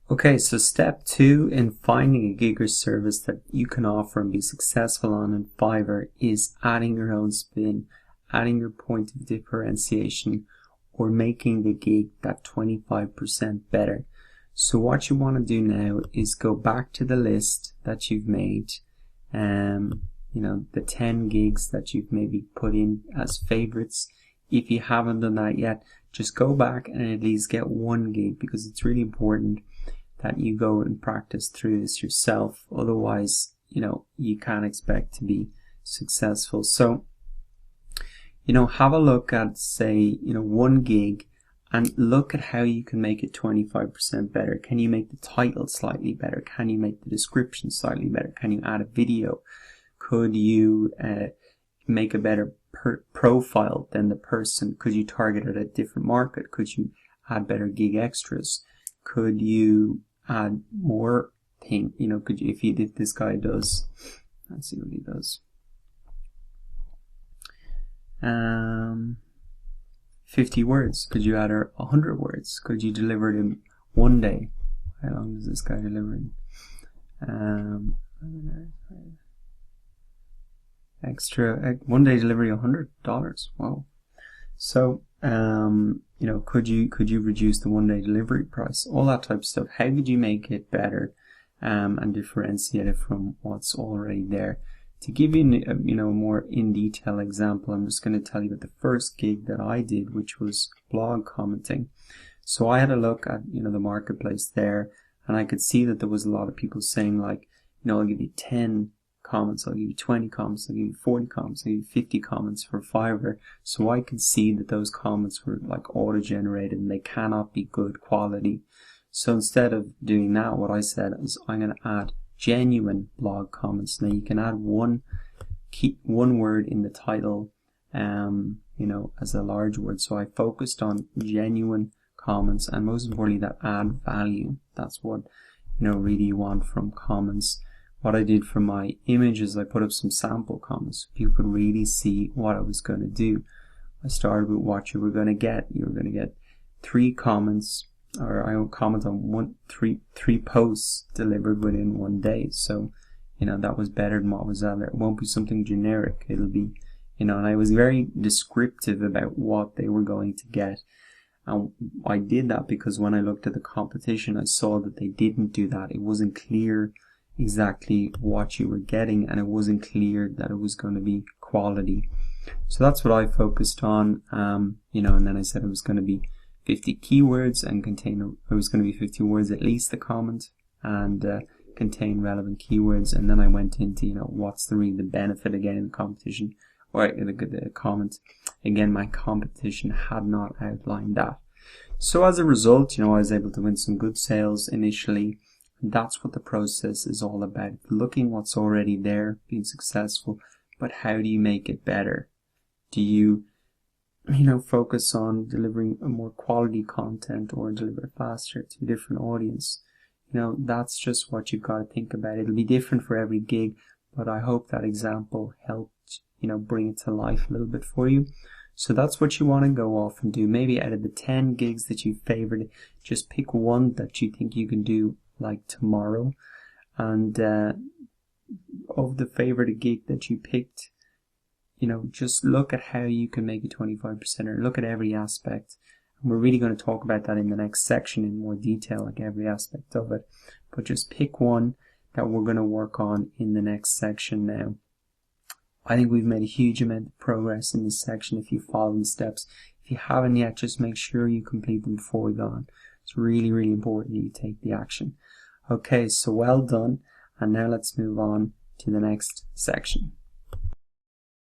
Okay, so step 2 in finding a gig or service that you can offer and be successful on in Fiverr is adding your own spin, adding your point of differentiation, or making the gig that 25% better. So what you want to do now is go back to the list that you've made, the 10 gigs that you've maybe put in as favorites. If you haven't done that yet, just go back and at least get one gig, because it's really important that you go and practice through this yourself. Otherwise, you can't expect to be successful. So, have a look at, say, one gig and look at how you can make it 25% better. Can you make the title slightly better? Can you make the description slightly better? Can you add a video? Could you make a better profile than the person? Could you target it at a different market? Could you add better gig extras? Could you add more thing? Could you, if this guy does, let's see what he does. 50 words. Could you add 100 words? Could you deliver it in one day? How long does this guy deliver in? Extra one day delivery, $100. Wow. So could you reduce the one day delivery price? All that type of stuff. How could you make it better and differentiate it from what's already there? To give you a more in detail example, I'm just going to tell you about the first gig that I did, which was blog commenting. So I had a look at the marketplace there, and I could see that there was a lot of people saying, like, I'll give you 10 comments, I'll give you 20 comments, I'll give you 40 comments, I'll give you 50 comments for Fiverr. So I could see that those comments were like auto-generated and they cannot be good quality. So instead of doing that, what I said is I'm going to add genuine blog comments. Now you can add one word in the title, as a large word. So I focused on genuine comments, and most importantly that add value. That's what really you want from comments. What I did for my images, I put up some sample comments so people could really see what I was going to do. I started with what you were going to get. You were going to get 3 comments, or I will comment on three posts delivered within one day. So, that was better than what was out there. It won't be something generic. It'll be, and I was very descriptive about what they were going to get. And I did that because when I looked at the competition, I saw that they didn't do that. It wasn't clear exactly what you were getting, and it wasn't clear that it was going to be quality. So that's what I focused on, and then I said it was going to be 50 keywords and it was going to be 50 words at least, the comment, and contain relevant keywords. And then I went into, what's the benefit again in the competition, or the comment. Again, my competition had not outlined that. So as a result, I was able to win some good sales initially. That's what the process is all about. Looking what's already there, being successful, but how do you make it better? Do you, focus on delivering a more quality content or deliver faster to a different audience? That's just what you've got to think about. It'll be different for every gig, but I hope that example helped, bring it to life a little bit for you. So that's what you want to go off and do. Maybe out of the 10 gigs that you favored, just pick one that you think you can do like tomorrow, and of the favorite gig that you picked, just look at how you can make it 25%, or look at every aspect. And we're really going to talk about that in the next section in more detail, like every aspect of it. But just pick one that we're going to work on in the next section now. I think we've made a huge amount of progress in this section if you follow the steps. If you haven't yet, just make sure you complete them before we go on. It's really, really important that you take the action. Okay, so well done. And now let's move on to the next section.